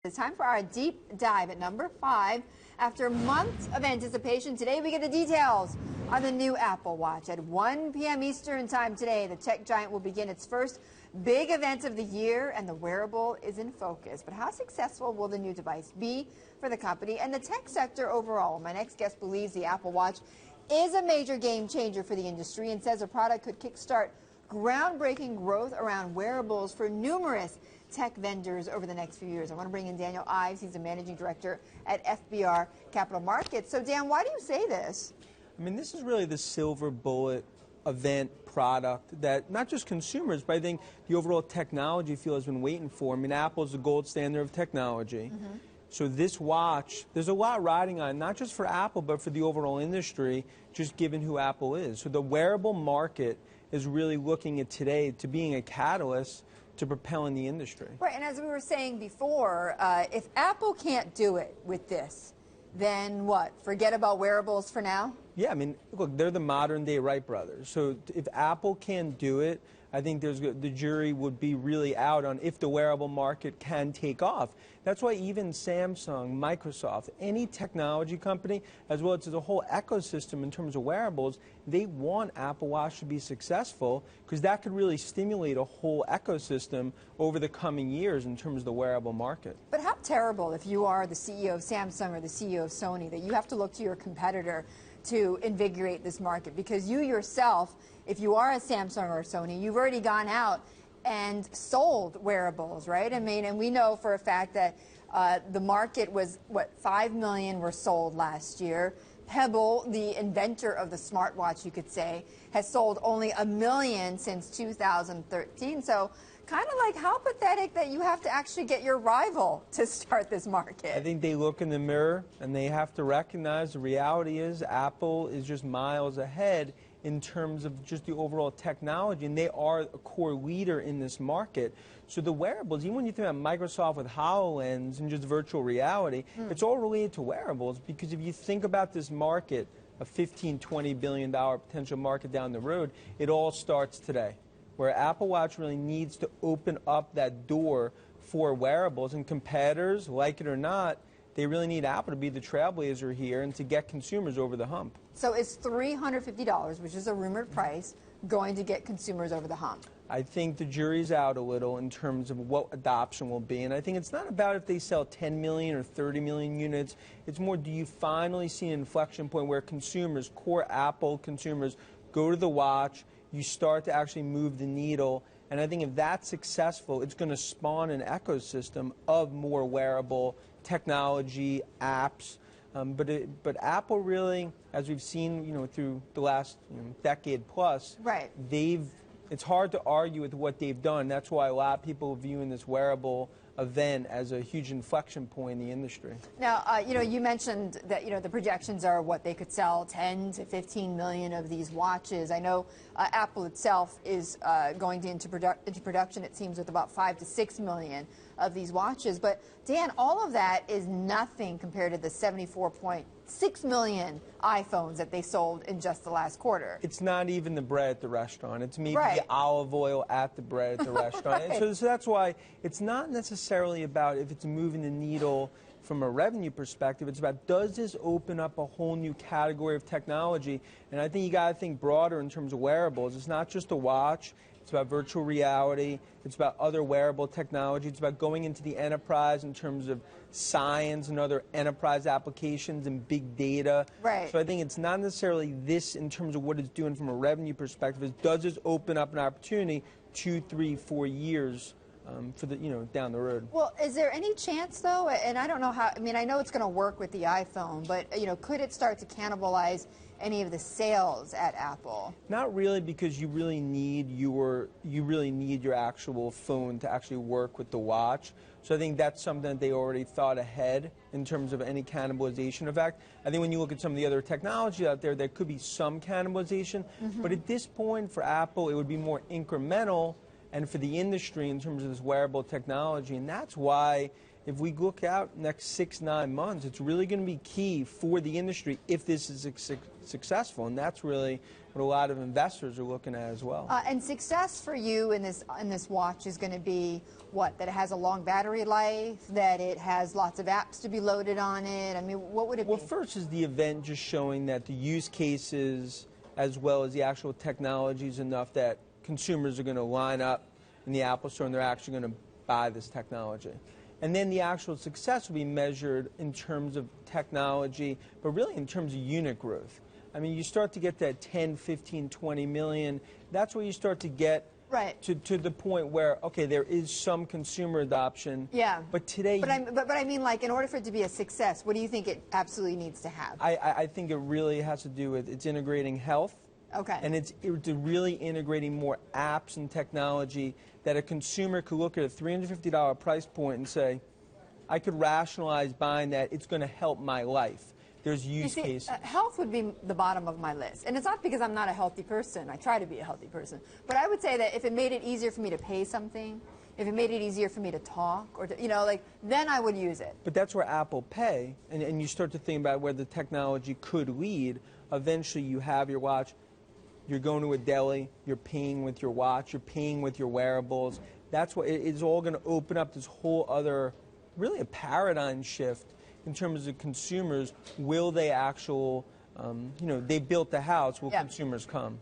It's time for our deep dive at number 5. After months of anticipation, today we get the details on the new Apple Watch. At 1 p.m. Eastern time today, the tech giant will begin its first big event of the year, and the wearable is in focus. But how successful will the new device be for the company and the tech sector overall? My next guest believes the Apple Watch is a major game changer for the industry and says the product could kickstart groundbreaking growth around wearables for numerous tech vendors over the next few years. I want to bring in Daniel Ives. He's a managing director at FBR Capital Markets. So, Dan, why do you say this? I mean, this is really the silver bullet event product that not just consumers, but I think the overall technology field has been waiting for. I mean, Apple's the gold standard of technology. So this watch, there's a lot riding on it, not just for Apple, but for the overall industry, just given who Apple is. So the wearable market is really looking at today to being a catalyst to propelling the industry. Right, and as we were saying before, if Apple can't do it with this, then what? Forget about wearables for now? Yeah, I mean, look, they're the modern day Wright brothers. So if Apple can't do it, I think the jury would be really out on if the wearable market can take off. That's why even Samsung, Microsoft, any technology company, as well as the whole ecosystem in terms of wearables, they want Apple Watch to be successful because that could really stimulate a whole ecosystem over the coming years in terms of the wearable market. But how terrible if you are the CEO of Samsung or the CEO of Sony that you have to look to your competitor to invigorate this market, because you yourself, if you are a Samsung or a Sony, you've already gone out and sold wearables, right? I mean, and we know for a fact that the market was, what, 5 million were sold last year. Pebble, the inventor of the smartwatch, you could say, has sold only 1 million since 2013. So kind of like, how pathetic that you have to actually get your rival to start this market. I think they look in the mirror and they have to recognize the reality is Apple is just miles ahead in terms of just the overall technology, and they are a core leader in this market. So the wearables, even when you think about Microsoft with HoloLens and just virtual reality, it's all related to wearables, because if you think about this market, a $15, $20 billion potential market down the road, it all starts today, where Apple Watch really needs to open up that door for wearables, and competitors, like it or not, they really need Apple to be the trailblazer here and to get consumers over the hump. So is $350, which is a rumored price, going to get consumers over the hump? I think the jury's out a little in terms of what adoption will be. And I think it's not about if they sell 10 million or 30 million units. It's more, do you finally see an inflection point where consumers, core Apple consumers, go to the watch, you start to actually move the needle. And I think if that's successful, it's going to spawn an ecosystem of more wearable technology, apps. But Apple really, as we've seen, through the last decade plus, right, it's hard to argue with what they've done. That's why a lot of people are viewing this wearable event as a huge inflection point in the industry. Now, you mentioned that, the projections are what they could sell 10 to 15 million of these watches. I know Apple itself is going into production, it seems, with about 5 to 6 million of these watches. But, Dan, all of that is nothing compared to the 74.6 million iPhones that they sold in just the last quarter. It's not even the bread at the restaurant. It's maybe right, the olive oil at the bread at the restaurant. Right. And so that's why it's not necessarily about if it's moving the needle from a revenue perspective. It's about, does this open up a whole new category of technology? And I think you got to think broader in terms of wearables. It's not just a watch. It's about virtual reality. It's about other wearable technology. It's about going into the enterprise in terms of science and other enterprise applications and big data. Right. So I think it's not necessarily this in terms of what it's doing from a revenue perspective. It's, does this open up an opportunity 2, 3, 4 years for the down the road? Well, is there any chance though? And I don't know how. I mean, I know it's going to work with the iPhone, but could it start to cannibalize any of the sales at Apple? Not really, because you really need your actual phone to actually work with the watch. So I think that's something that they already thought ahead in terms of any cannibalization effect. I think when you look at some of the other technology out there, there could be some cannibalization. But at this point for Apple, it would be more incremental, and for the industry in terms of this wearable technology. And that's why if we look out next 6-9 months, it's really going to be key for the industry if this is successful, and that's really what a lot of investors are looking at as well. And success for you in this watch is going to be what? That it has a long battery life, that it has lots of apps to be loaded on it. I mean, what would it be? Well, first is the event just showing that the use cases as well as the actual technology is enough that consumers are going to line up in the Apple Store and they're actually going to buy this technology. And then the actual success will be measured in terms of technology, but really in terms of unit growth. I mean, you start to get that 10, 15, 20 million. That's where you start to get to the point where, okay, there is some consumer adoption. Yeah. But today... But I mean, like, in order for it to be a success, what do you think it absolutely needs to have? I think it really has to do with it's integrating health. Okay. And it's really integrating more apps and technology that a consumer could look at a $350 price point and say, I could rationalize buying that. It's going to help my life. There's use cases. Health would be the bottom of my list. And it's not because I'm not a healthy person. I try to be a healthy person. But I would say that if it made it easier for me to pay something, if it made it easier for me to talk, or to, like, then I would use it. But that's where Apple Pay, and you start to think about where the technology could lead. Eventually you have your watch. You're going to a deli, you're paying with your watch, you're paying with your wearables. That's what it's all going to open up this whole other, really a paradigm shift in terms of consumers. Will they they built the house, will consumers come?